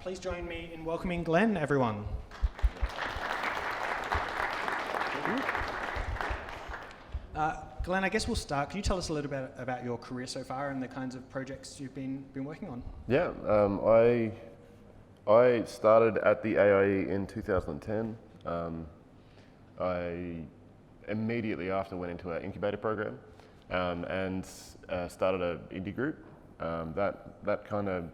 Please join me in welcoming Glenn, everyone. Glenn, I guess we'll start. Can you tell us a little bit about your career so far and the kinds of projects you've been working on? Yeah, I started at the AIE in 2010. I immediately after went into our incubator program and started an indie group. That kind of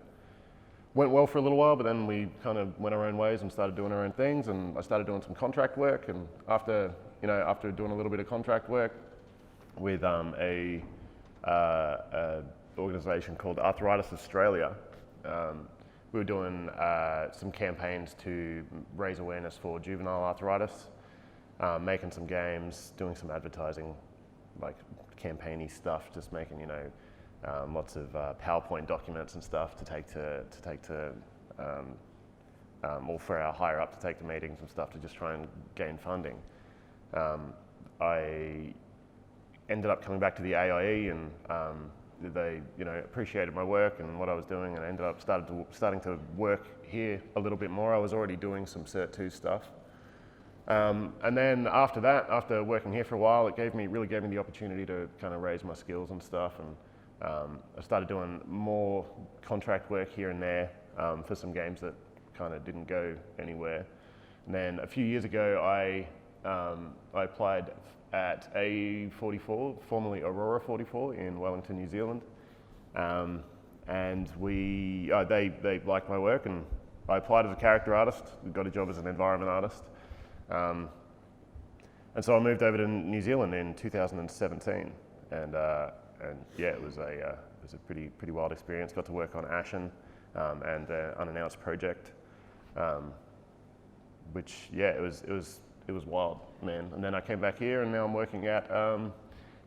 went well for a little while, but then we kind of went our own ways and started doing our own things. And I started doing some contract work. And after doing a little bit of contract work with a organization called Arthritis Australia, we were doing some campaigns to raise awareness for juvenile arthritis, making some games, doing some advertising, like campaign-y stuff, just making lots of PowerPoint documents and stuff to take to or for our higher up to take to meetings and stuff to just try and gain funding. I ended up coming back to the AIE and they appreciated my work and what I was doing, and I ended up starting to work here a little bit more. I was already doing some Cert 2 stuff. And then after that, after working here for a while, it really gave me the opportunity to kind of raise my skills and stuff. And I started doing more contract work here and there for some games that kind of didn't go anywhere. And then a few years ago, I applied at A44, formerly Aurora 44 in Wellington, New Zealand. And they liked my work, and I applied as a character artist, got a job as an environment artist. And so I moved over to New Zealand in 2017, and yeah, it was a pretty wild experience. Got to work on Ashen and the unannounced project, which yeah, it was wild, man. And then I came back here, and now I'm working at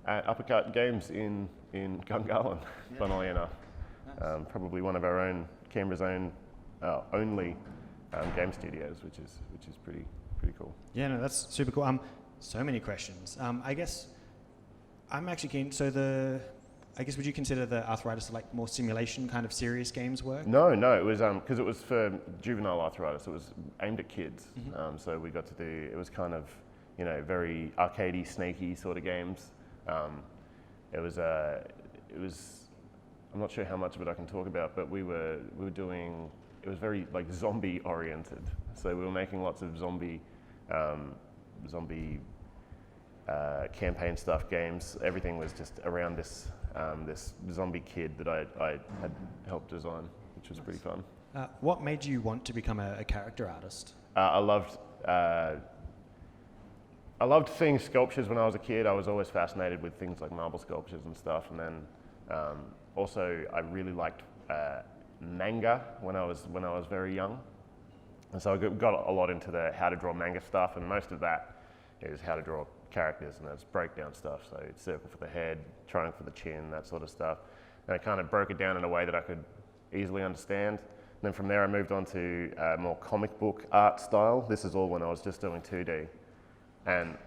Uppercut Games in Gungahlin, yeah. Funnily enough. Nice. Probably one of our own Canberra's only game studios, which is pretty cool. Yeah, no, that's super cool. So many questions. I guess I'm actually keen. So would you consider the Arthritis like more simulation kind of serious games work? No, it was because it was for juvenile arthritis. It was aimed at kids. Mm-hmm. So we got to do. It was kind of very arcadey, snaky sort of games. It was. I'm not sure how much of it I can talk about, but we were doing. It was very like zombie oriented. So we were making lots of zombie campaign stuff games. Everything was just around this zombie kid that I had helped design, which was pretty fun. What made you want to become a character artist? I loved seeing sculptures when I was a kid. I was always fascinated with things like marble sculptures and stuff. And then also I really liked manga when I was very young. And so I got a lot into the how to draw manga stuff, and most of that is how to draw characters, and it's breakdown stuff. So circle for the head, triangle for the chin, that sort of stuff. And I kind of broke it down in a way that I could easily understand. And then from there I moved on to more comic book art style. This is all when I was just doing 2D. And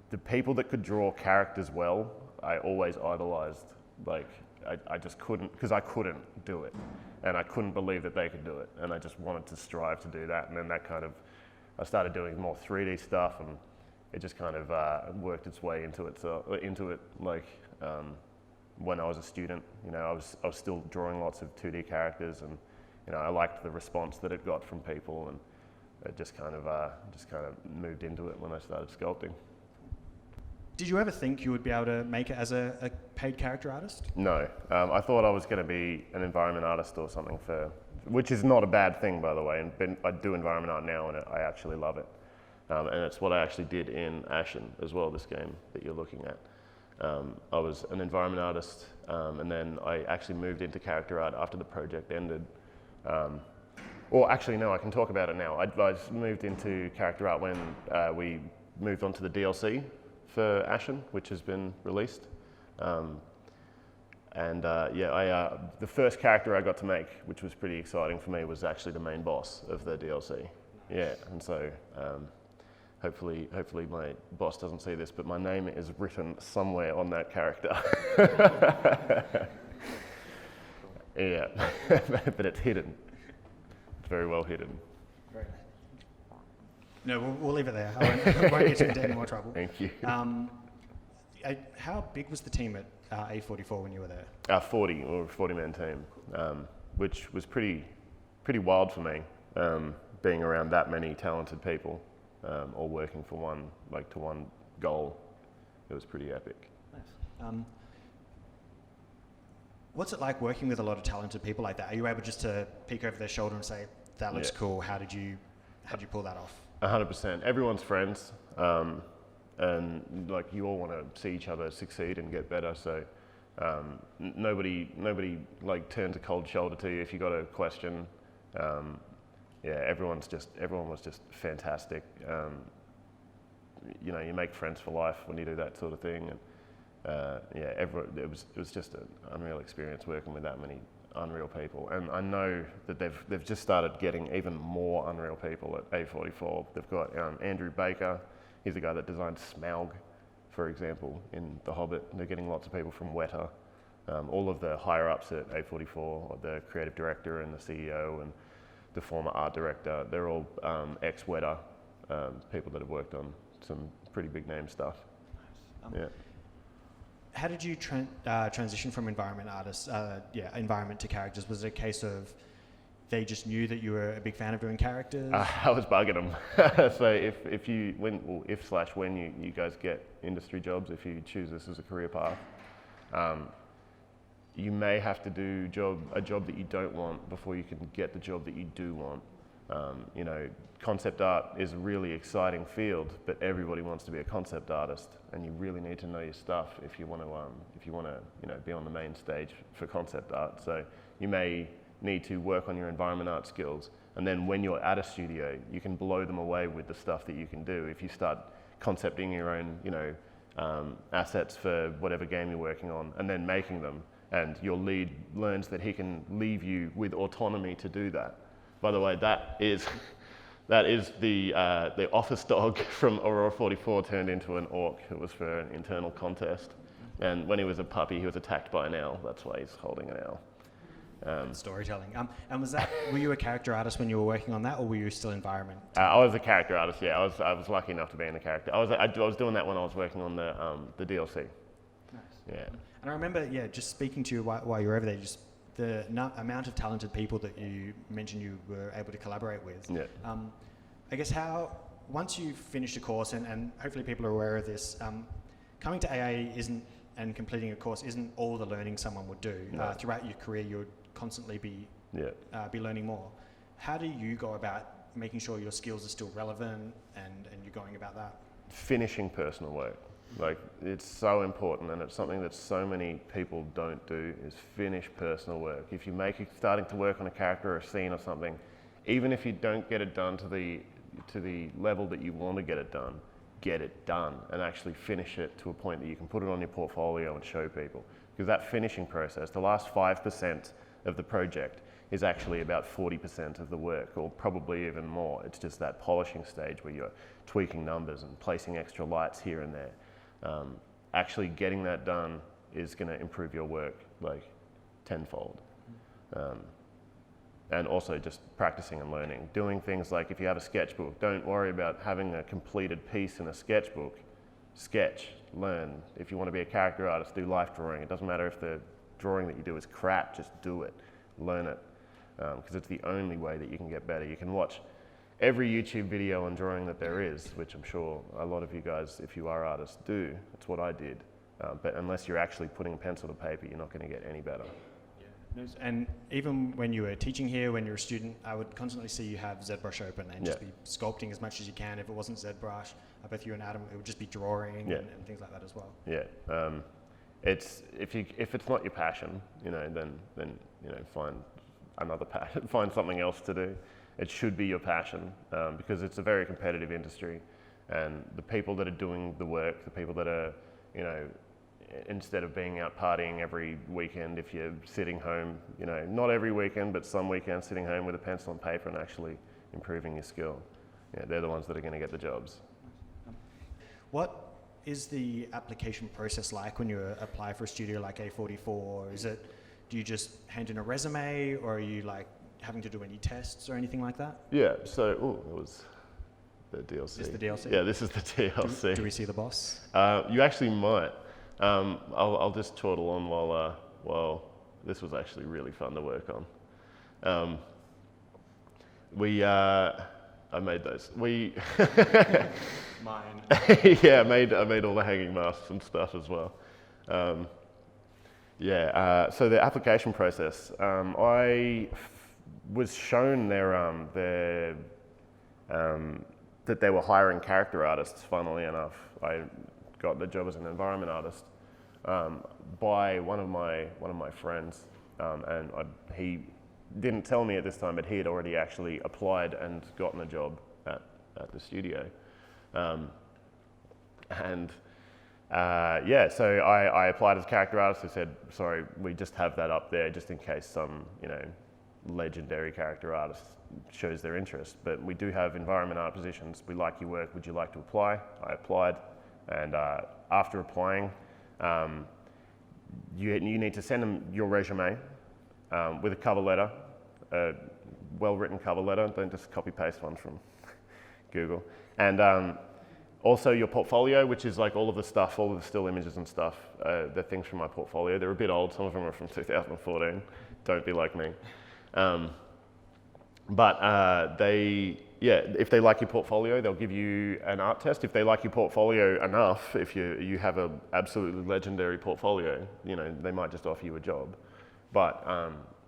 the people that could draw characters well, I always idolized. Like, I just couldn't, because I couldn't do it. And I couldn't believe that they could do it. And I just wanted to strive to do that. And then that kind of, I started doing more 3D stuff, and it just kind of worked its way into it. Like when I was a student, I was still drawing lots of 2D characters, and I liked the response that it got from people, and it just kind of moved into it when I started sculpting. Did you ever think you would be able to make it as a paid character artist? No, I thought I was going to be an environment artist or something, which is not a bad thing, by the way. And I do environment art now, and I actually love it. And it's what I actually did in Ashen as well, this game that you're looking at. I was an environment artist, and then I actually moved into character art after the project ended. Or actually, no, I can talk about it now. I moved into character art when we moved on to the DLC for Ashen, which has been released. The first character I got to make, which was pretty exciting for me, was actually the main boss of the DLC. Yeah, and so hopefully my boss doesn't see this, but my name is written somewhere on that character. Yeah, but it's hidden. very well hidden. Very nice. No, we'll leave it there. I won't get you into any more trouble. Thank you. How big was the team at A44 when you were there? 40, or a 40-man team, which was pretty wild for me, being around that many talented people, all working for one goal. It was pretty epic. Nice. What's it like working with a lot of talented people like that? Are you able just to peek over their shoulder and say, "That looks cool. How did you pull that off?" 100%. Everyone's friends, and like you all want to see each other succeed and get better. So nobody like turns a cold shoulder to you if you got a question. Everyone was just fantastic. You know, you make friends for life when you do that sort of thing. And it was just an unreal experience working with that many unreal people. And I know that they've just started getting even more unreal people at A44. They've got Andrew Baker. He's the guy that designed Smaug, for example, in The Hobbit. They're getting lots of people from Weta. All of the higher ups at A44, the creative director and the CEO and the former art director, they're all ex-Weta people that have worked on some pretty big name stuff. Nice. How did you transition from environment to characters? Was it a case of they just knew that you were a big fan of doing characters? I was bugging them. So when you guys get industry jobs, if you choose this as a career path, you may have to do a job that you don't want before you can get the job that you do want. You know, concept art is a really exciting field, but everybody wants to be a concept artist, and you really need to know your stuff if you want to be on the main stage for concept art. So you may need to work on your environment art skills, and then when you're at a studio, you can blow them away with the stuff that you can do. If you start concepting your own, assets for whatever game you're working on, and then making them, and your lead learns that he can leave you with autonomy to do that. By the way, that is the office dog from Aurora 44 turned into an orc. It was for an internal contest. And when he was a puppy, he was attacked by an owl. That's why he's holding an owl. Storytelling. And were you a character artist when you were working on that, or were you still environment? I was a character artist, yeah. I was lucky enough to be in the character. I was doing that when I was working on the DLC. Nice. Yeah. And I remember, just speaking to you while you were over there, just the amount of talented people that you mentioned you were able to collaborate with. Yeah. I guess once you finish a course, and hopefully people are aware of this, coming to AA and completing a course isn't all the learning someone would do. No. Throughout your career, you would constantly be learning more. How do you go about making sure your skills are still relevant and you're going about that? Finishing personal work. Like, it's so important, and it's something that so many people don't do, is finish personal work. If you starting to work on a character or a scene or something, even if you don't get it done to the level that you want to get it done and actually finish it to a point that you can put it on your portfolio and show people. Because that finishing process, the last 5% of the project is actually about 40% of the work, or probably even more. It's just that polishing stage where you're tweaking numbers and placing extra lights here and there. Actually getting that done is going to improve your work like tenfold. And also just practicing and learning. Doing things like, if you have a sketchbook, don't worry about having a completed piece in a sketchbook. Sketch, learn. If you want to be a character artist, do life drawing. It doesn't matter if the drawing that you do is crap, just do it, learn it. Because it's the only way that you can get better. You can watch every YouTube video on drawing that there is, which I'm sure a lot of you guys, if you are artists, do. That's what I did. But unless you're actually putting a pencil to paper, you're not going to get any better. Yeah. And even when you were teaching here, when you were a student, I would constantly see you have ZBrush open and just be sculpting as much as you can. If it wasn't ZBrush, both you and Adam, it would just be drawing and things like that as well. Yeah. It's if it's not your passion, then find another passion, find something else to do. It should be your passion, because it's a very competitive industry, and the people that are doing the work, the people that are, instead of being out partying every weekend, if you're sitting home, not every weekend, but some weekends sitting home with a pencil and paper and actually improving your skill, they're the ones that are going to get the jobs. What is the application process like when you apply for a studio like A44? Do you just hand in a resume, or are you like having to do any tests or anything like that? Yeah, so, it was the DLC. Is the DLC? Yeah, this is the DLC. Do we see the boss? You actually might. I'll just chortle on while this was actually really fun to work on. I made those. Mine. Yeah, I made all the hanging masks and stuff as well. So the application process. I was shown that they were hiring character artists. Funnily enough, I got the job as an environment artist by one of my friends, and he didn't tell me at this time, but he had already actually applied and gotten a job at the studio. So I applied as character artist. They said, sorry, we just have that up there just in case some, legendary character artist shows their interest. But we do have environment art positions. We like your work. Would you like to apply? I applied. And after applying, you need to send them your resume with a cover letter, a well-written cover letter. Don't just copy-paste one from Google. And also your portfolio, which is like all of the stuff, all of the still images and stuff, the things from my portfolio. They're a bit old. Some of them are from 2014. Don't be like me. If they like your portfolio, they'll give you an art test. If they like your portfolio enough, if you have an absolutely legendary portfolio, they might just offer you a job. But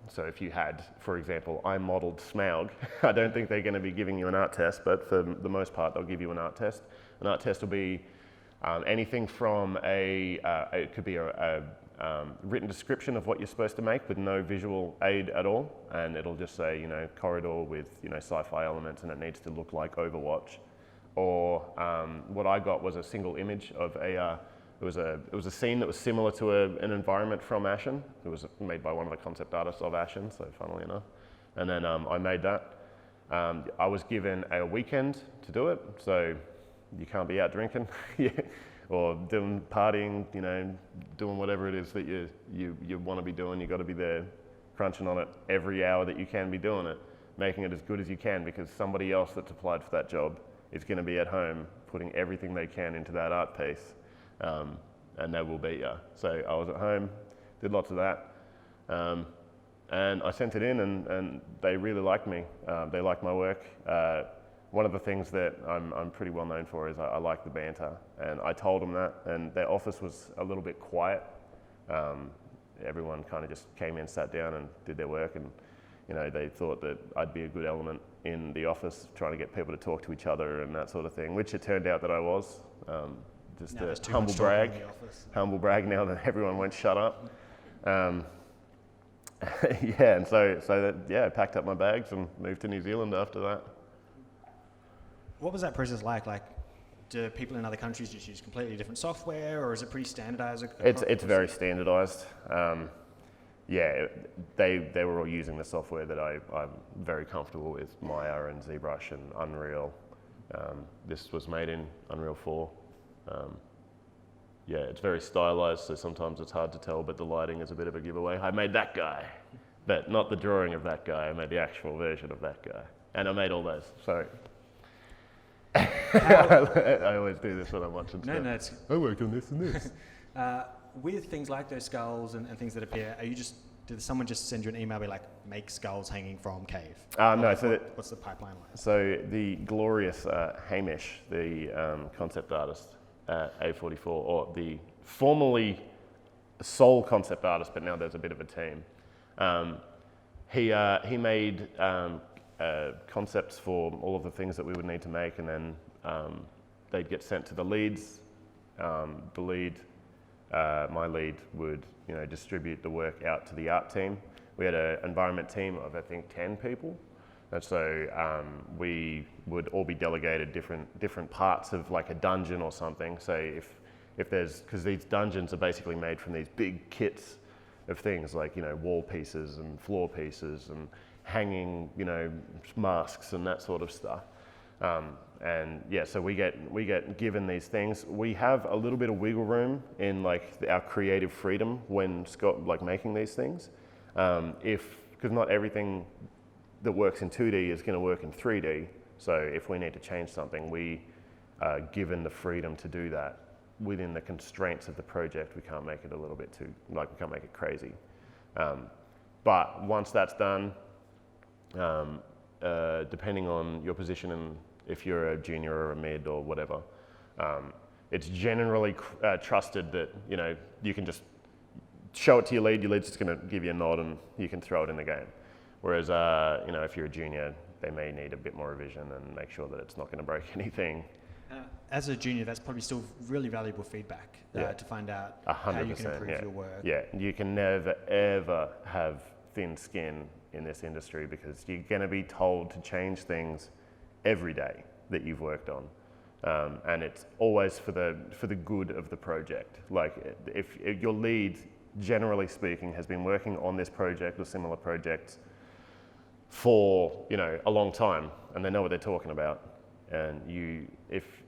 so if you had, for example, I modeled Smaug, I don't think they're going to be giving you an art test, but for the most part, they'll give you an art test. An art test will be anything from it could be a written description of what you're supposed to make with no visual aid at all, and it'll just say, corridor with, sci-fi elements, and it needs to look like Overwatch. Or what I got was a single image of it was a scene that was similar to an environment from Ashen. It was made by one of the concept artists of Ashen, so funnily enough. And then I made that. I was given a weekend to do it, so you can't be out drinking or doing partying, doing whatever it is that you want to be doing. You've got to be there crunching on it every hour that you can be doing it, making it as good as you can, because somebody else that's applied for that job is going to be at home putting everything they can into that art piece, and they will beat you. So I was at home, did lots of that, and I sent it in, and they really liked me. They liked my work. One of the things that I'm pretty well known for is I like the banter, and I told them that, and their office was a little bit quiet. Everyone kind of just came in, sat down and did their work, and they thought that I'd be a good element in the office, trying to get people to talk to each other and that sort of thing, which it turned out that I was. Just a humble brag now that everyone went shut up. And I packed up my bags and moved to New Zealand after that. What was that process like? Like, do people in other countries just use completely different software, or is it pretty standardized? It's very standardized. They were all using the software that I'm very comfortable with, Maya and ZBrush and Unreal. This was made in Unreal 4. It's very stylized, so sometimes it's hard to tell, but the lighting is a bit of a giveaway. I made that guy, but not the drawing of that guy. I made the actual version of that guy. And I made all those, sorry. I always do this when I'm watching stuff. I worked on this and this. With things like those skulls and things that appear, did someone just send you an email be like, make skulls hanging from cave? No. What's the pipeline like? So the glorious Hamish, the concept artist at A44, or the formerly sole concept artist, but now there's a bit of a team. He made concepts for all of the things that we would need to make, and then they'd get sent to the leads. My lead would distribute the work out to the art team. We had an environment team of I think 10 people, and so we would all be delegated different parts of like a dungeon or something. So if there's, because these dungeons are basically made from these big kits of things like wall pieces and floor pieces and hanging masks and that sort of stuff. So we get given these things. We have a little bit of wiggle room in like our creative freedom when making these things. Because not everything that works in 2D is going to work in 3D. So if we need to change something, we are given the freedom to do that within the constraints of the project. We can't make it a little bit too, like we can't make it crazy. But once that's done, depending on your position and if you're a junior or a mid or whatever, it's generally trusted that, you know, you can just show it to your lead's just going to give you a nod and you can throw it in the game. Whereas, you know, if you're a junior, they may need a bit more revision and make sure that it's not going to break anything. As a junior, that's probably still really valuable feedback to find out 100%, how you can improve your work. Yeah, you can never, ever have thin skin in this industry because you're going to be told to change things every day that you've worked on. And it's always for the good of the project. Like if your lead, generally speaking, has been working on this project or similar projects for, you know, a long time and they know what they're talking about, and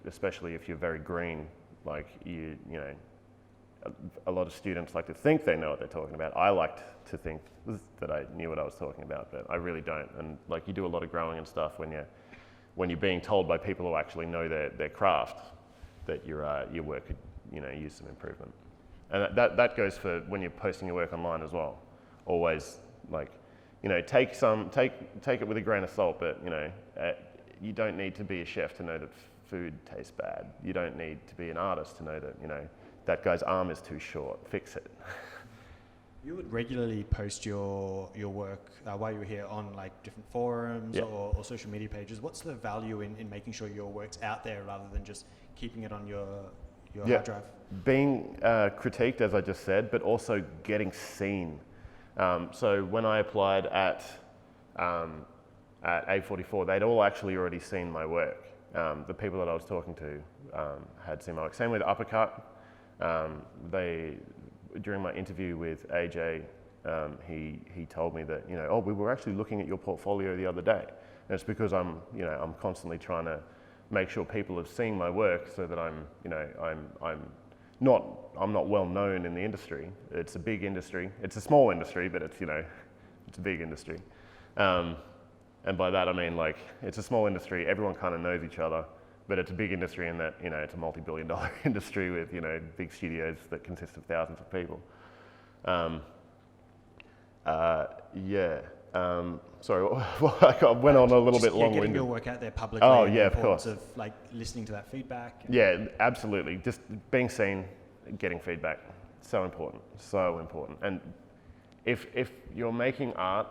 especially if you're very green, like you know, a lot of students like to think they know what they're talking about. I liked to think that I knew what I was talking about, but I really don't. And like you do a lot of growing and stuff when you're being told by people who actually know their craft that your work could, you know, use some improvement. And that goes for when you're posting your work online as well. Always, like, you know, take it with a grain of salt, but you know, you don't need to be a chef to know that food tastes bad. You don't need to be an artist to know that, you know, that guy's arm is too short, fix it. You would regularly post your work while you were here on like different forums or social media pages. What's the value in making sure your work's out there rather than just keeping it on your hard drive? Being critiqued, as I just said, but also getting seen. So when I applied at A44, they'd all actually already seen my work. The people that I was talking to had seen my work. Same with Uppercut. During my interview with AJ, he told me that, you know, we were actually looking at your portfolio the other day. And it's because I'm constantly trying to make sure people have seen my work so that I'm not well known in the industry. It's a big industry. It's a small industry, but it's, you know, it's a big industry. And by that I mean, like, it's a small industry. Everyone kind of knows each other. But it's a big industry in that, you know, it's a multi-billion-dollar industry with, you know, big studios that consist of thousands of people. Sorry, I went on a little bit long-winded. Getting your work out there publicly. Oh yeah, of course. Of like listening to that feedback. Yeah, absolutely. Just being seen, getting feedback, so important, so important. And if you're making art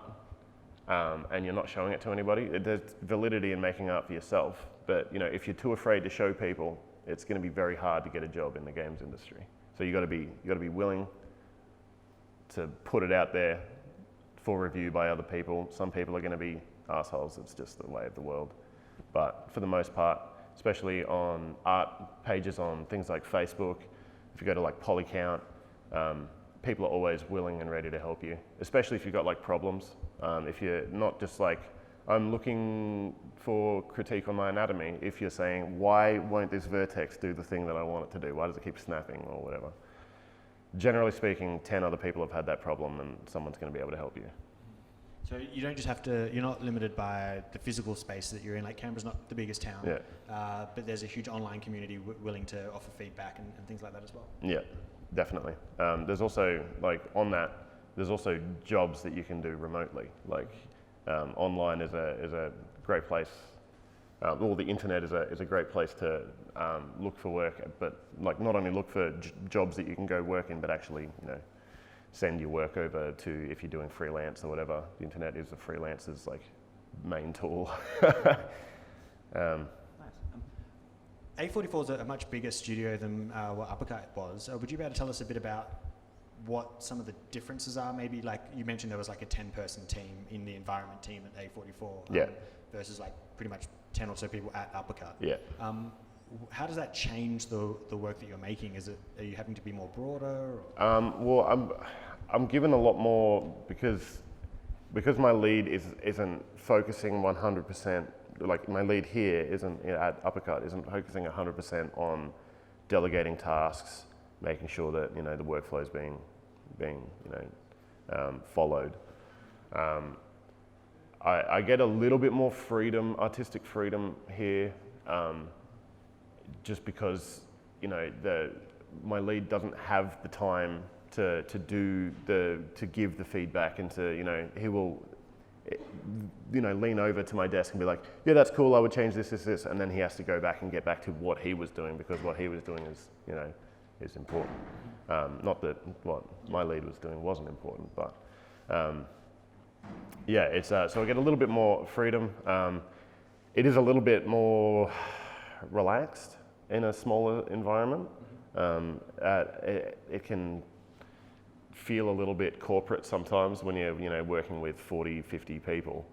and you're not showing it to anybody, there's validity in making art for yourself. But you know, if you're too afraid to show people, it's going to be very hard to get a job in the games industry. So you got to be willing to put it out there for review by other people. Some people are going to be assholes. It's just the way of the world. But for the most part, especially on art pages on things like Facebook, if you go to like Polycount, people are always willing and ready to help you. Especially if you've got like problems. If you're not just like, I'm looking for critique on my anatomy. If you're saying, why won't this vertex do the thing that I want it to do? Why does it keep snapping or whatever? Generally speaking, 10 other people have had that problem and someone's going to be able to help you. So you don't just have to, you're not limited by the physical space that you're in. Like Canberra's not the biggest town, but there's a huge online community willing to offer feedback and things like that as well. Yeah, definitely. There's also, like on that, there's also jobs that you can do remotely. Like online is a great place. Well, the internet is a great place to look for work, but like not only look for jobs that you can go work in, but actually, you know, send your work over to, if you're doing freelance or whatever. The internet is the freelancer's like main tool. Nice. A44 is a much bigger studio than what Uppercut was. Would you be able to tell us a bit about what some of the differences are? Maybe like you mentioned there was like a 10-person team in the environment team at A44 versus like pretty much 10 or so people at Uppercut. Yeah. How does that change the work that you're making? Are you having to be more broader? Well, I'm given a lot more because my lead isn't focusing 100%. Like my lead here isn't at Uppercut isn't focusing 100% on delegating tasks, making sure that, you know, the workflow is being followed. I get a little bit more freedom, artistic freedom here, just because, you know, my lead doesn't have the time to give the feedback, and to, you know, he will, you know, lean over to my desk and be like, yeah, that's cool, I would change this, and then he has to go back and get back to what he was doing, because what he was doing is, you know, is important. Not that what my lead was doing wasn't important, but yeah, it's so I get a little bit more freedom. It is a little bit more relaxed in a smaller environment. It can feel a little bit corporate sometimes when you're, you know, working with 40, 50 people,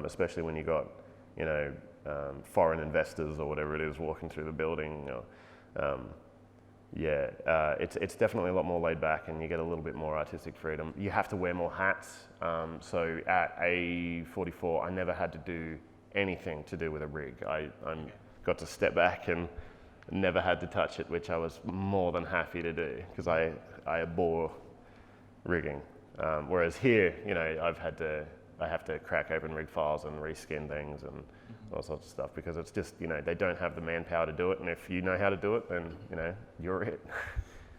especially when you got, you know, foreign investors or whatever it is walking through the building. It's definitely a lot more laid back, and you get a little bit more artistic freedom. You have to wear more hats. So at A44, I never had to do anything to do with a rig. I got to step back and never had to touch it, which I was more than happy to do, because I abhor rigging. Whereas here, you know, I have to crack open rig files and reskin things and all sorts of stuff, because it's just, you know, they don't have the manpower to do it, and if you know how to do it, then, you know, you're it.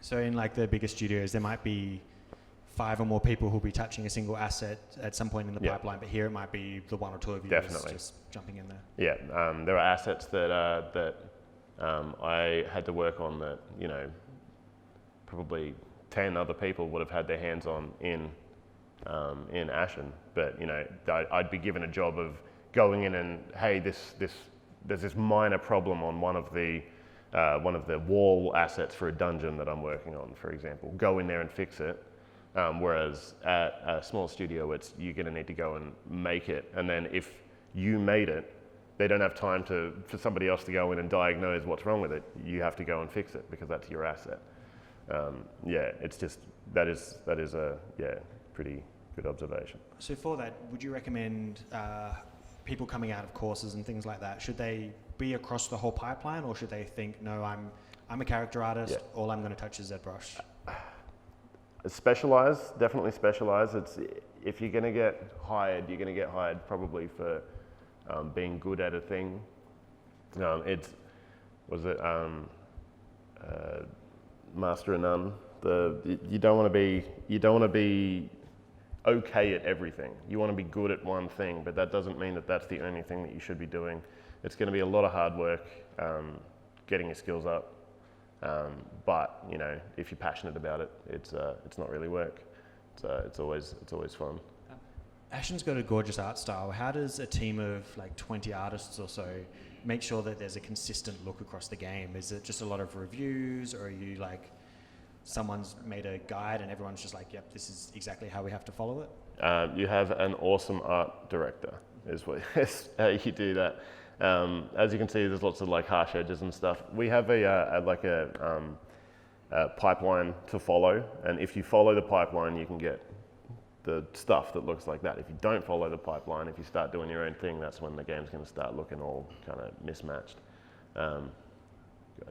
So in like the bigger studios, there might be 5 or more people who'll be touching a single asset at some point in the pipeline, but here it might be the 1 or 2 of you just jumping in there. Yeah, there are assets that I had to work on that, you know, probably 10 other people would have had their hands on in Ashen, but, you know, I'd be given a job of going in and, hey, there's this minor problem on one of the wall assets for a dungeon that I'm working on, for example. Go in there and fix it. Whereas at a small studio, you're going to need to go and make it, and then if you made it, they don't have time for somebody else to go in and diagnose what's wrong with it. You have to go and fix it, because that's your asset. It's just that is a pretty good observation. So for that, would you recommend people coming out of courses and things like that, should they be across the whole pipeline, or should they think, no, I'm a character artist, all I'm going to touch is ZBrush? Specialize, definitely specialize. If you're going to get hired, you're going to get hired probably for being good at a thing. Master of None. You don't want to be okay at everything. You want to be good at one thing, but that doesn't mean that that's the only thing that you should be doing. It's going to be a lot of hard work getting your skills up. But, you know, if you're passionate about it, it's not really work. It's always fun. Ashen's got a gorgeous art style. How does a team of like 20 artists or so make sure that there's a consistent look across the game? Is it just a lot of reviews, or are you like, someone's made a guide and everyone's just like, yep, this is exactly how we have to follow it? You have an awesome art director, is how you do that. As you can see, there's lots of like harsh edges and stuff. We have a pipeline to follow, and if you follow the pipeline, you can get the stuff that looks like that. If you don't follow the pipeline, if you start doing your own thing, that's when the game's going to start looking all kind of mismatched. God,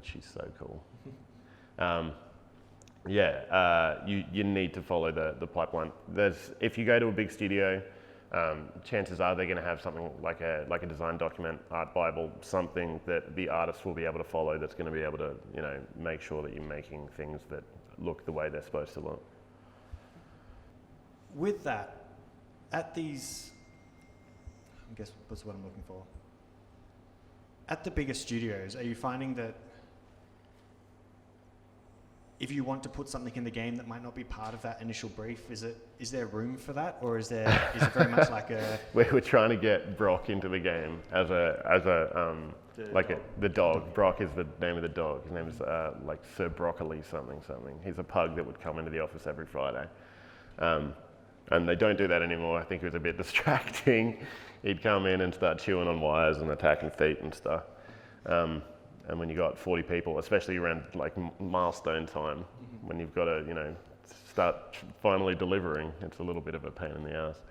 she's so cool. You need to follow the pipeline. If you go to a big studio, chances are they're going to have something like a design document, art bible, something that the artists will be able to follow, that's going to be able to, you know, make sure that you're making things that look the way they're supposed to look. With that, at these, I guess what's what I'm looking for. At the bigger studios, are you finding that if you want to put something in the game that might not be part of that initial brief, is there room for that, or is it very much like a? We're trying to get Brock into the game as the dog. Brock is the name of the dog. His name is like Sir Broccoli something. He's a pug that would come into the office every Friday. And they don't do that anymore. I think it was a bit distracting. He'd come in and start chewing on wires and attacking feet and stuff. And when you got 40 people, especially around like milestone time, when you've got to, you know, start finally delivering, it's a little bit of a pain in the ass.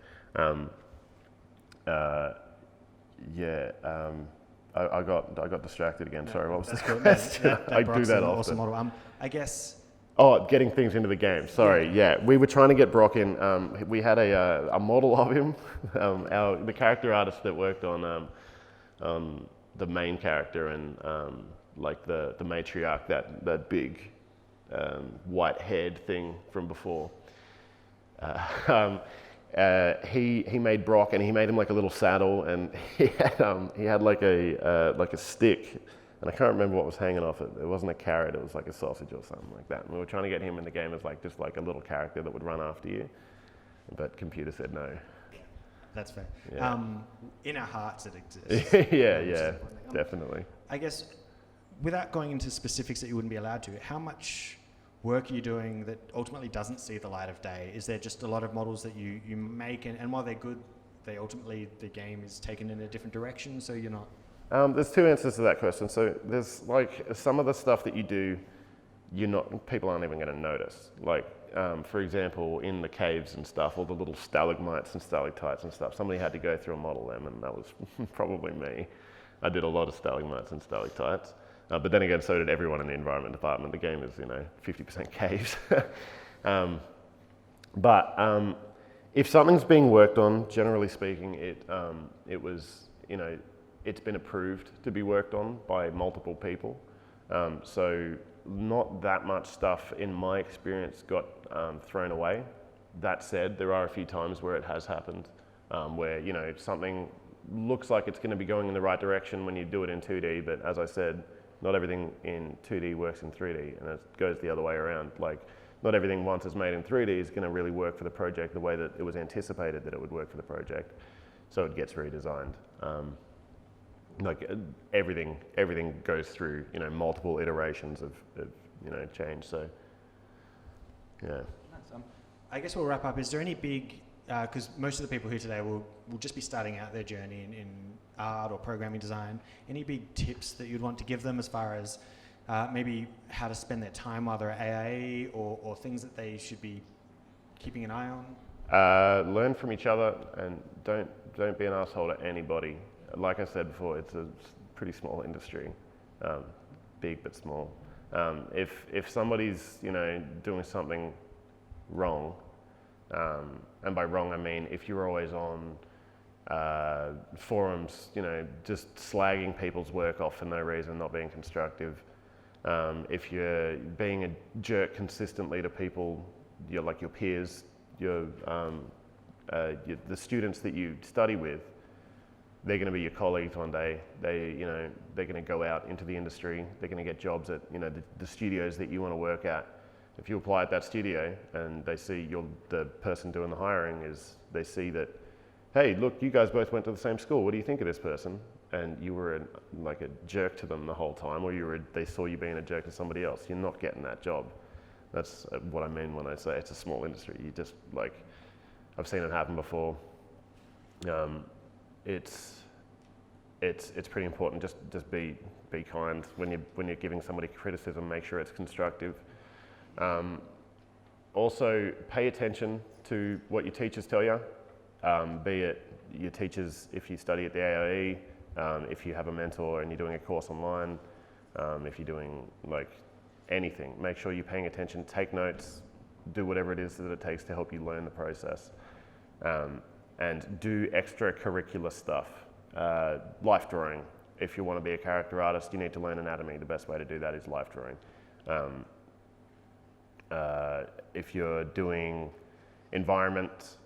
I got distracted again. Sorry, what was this question? I do that often. Awesome model. I guess Oh, getting things into the game. Sorry, yeah. We were trying to get Brock in. We had a model of him, the character artist that worked on the main character and like the matriarch, that big white haired thing from before. He made Brock, and he made him like a little saddle, and he had like a stick. And I can't remember what was hanging off it. It wasn't a carrot, it was like a sausage or something like that. And we were trying to get him in the game as like just like a little character that would run after you. But computer said no. That's fair. Yeah. In our hearts it exists. yeah, definitely. I guess without going into specifics that you wouldn't be allowed to, how much work are you doing that ultimately doesn't see the light of day? Is there just a lot of models that you make and while they're good, they ultimately, the game is taken in a different direction, so you're not... There's two answers to that question. So there's like some of the stuff that you do, people aren't even going to notice. Like, for example, in the caves and stuff, all the little stalagmites and stalactites and stuff, somebody had to go through and model them, and that was probably me. I did a lot of stalagmites and stalactites. But then again, so did everyone in the environment department. The game is, 50% caves. But if something's being worked on, generally speaking, it was, it's been approved to be worked on by multiple people. So not that much stuff in my experience got thrown away. That said, there are a few times where it has happened, where something looks like it's going to be going in the right direction when you do it in 2D, but as I said, not everything in 2D works in 3D, and it goes the other way around. Like, not everything once it's made in 3D is going to really work for the project the way that it was anticipated that it would work for the project, so it gets redesigned. Like everything goes through multiple iterations of change. So yeah. I guess we'll wrap up. Is there any big, because most of the people here today will just be starting out their journey in art or programming design, any big tips that you'd want to give them as far as maybe how to spend their time while they're at AA, or things that they should be keeping an eye on? Learn from each other, and don't be an asshole to anybody. Like I said before, it's a pretty small industry, big but small. If somebody's doing something wrong, and by wrong I mean if you're always on forums, just slagging people's work off for no reason, not being constructive. If you're being a jerk consistently to people, your peers, the students that you study with, they're going to be your colleagues one day. They're going to go out into the industry. They're going to get jobs at, the studios that you want to work at. If you apply at that studio and they see you're the person doing the hiring, they see that, hey, look, you guys both went to the same school. What do you think of this person? And you were a jerk to them the whole time, or they saw you being a jerk to somebody else. You're not getting that job. That's what I mean when I say it's a small industry. You just I've seen it happen before. It's pretty important. Just be kind when you're giving somebody criticism. Make sure it's constructive. Also, pay attention to what your teachers tell you. Be it your teachers if you study at the AIE, if you have a mentor and you're doing a course online, if you're doing anything. Make sure you're paying attention. Take notes. Do whatever it is that it takes to help you learn the process. And do extracurricular stuff. Life drawing. If you want to be a character artist, you need to learn anatomy. The best way to do that is life drawing. If you're doing environment,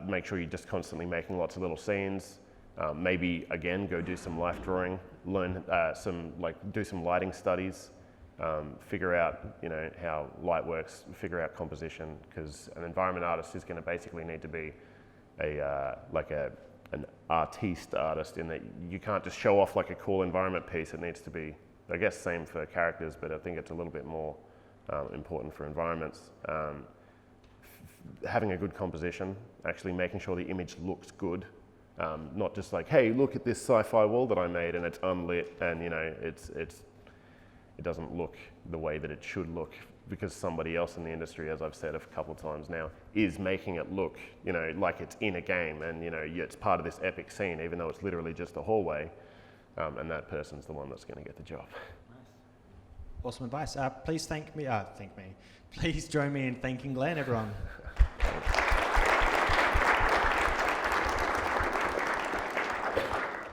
make sure you're just constantly making lots of little scenes. Maybe again, go do some life drawing. Learn do some lighting studies. Figure out how light works. Figure out composition, because an environment artist is going to basically need to be an artist in that you can't just show off a cool environment piece. It needs to be, I guess, same for characters, but I think it's a little bit more important for environments. Having a good composition, actually making sure the image looks good, not just hey, look at this sci-fi wall that I made and it's unlit and it doesn't look the way that it should look, because somebody else in the industry, as I've said a couple of times now, is making it look, like it's in a game and, it's part of this epic scene, even though it's literally just a hallway, and that person's the one that's going to get the job. Nice. Awesome advice. Please thank me. Please join me in thanking Glenn, everyone.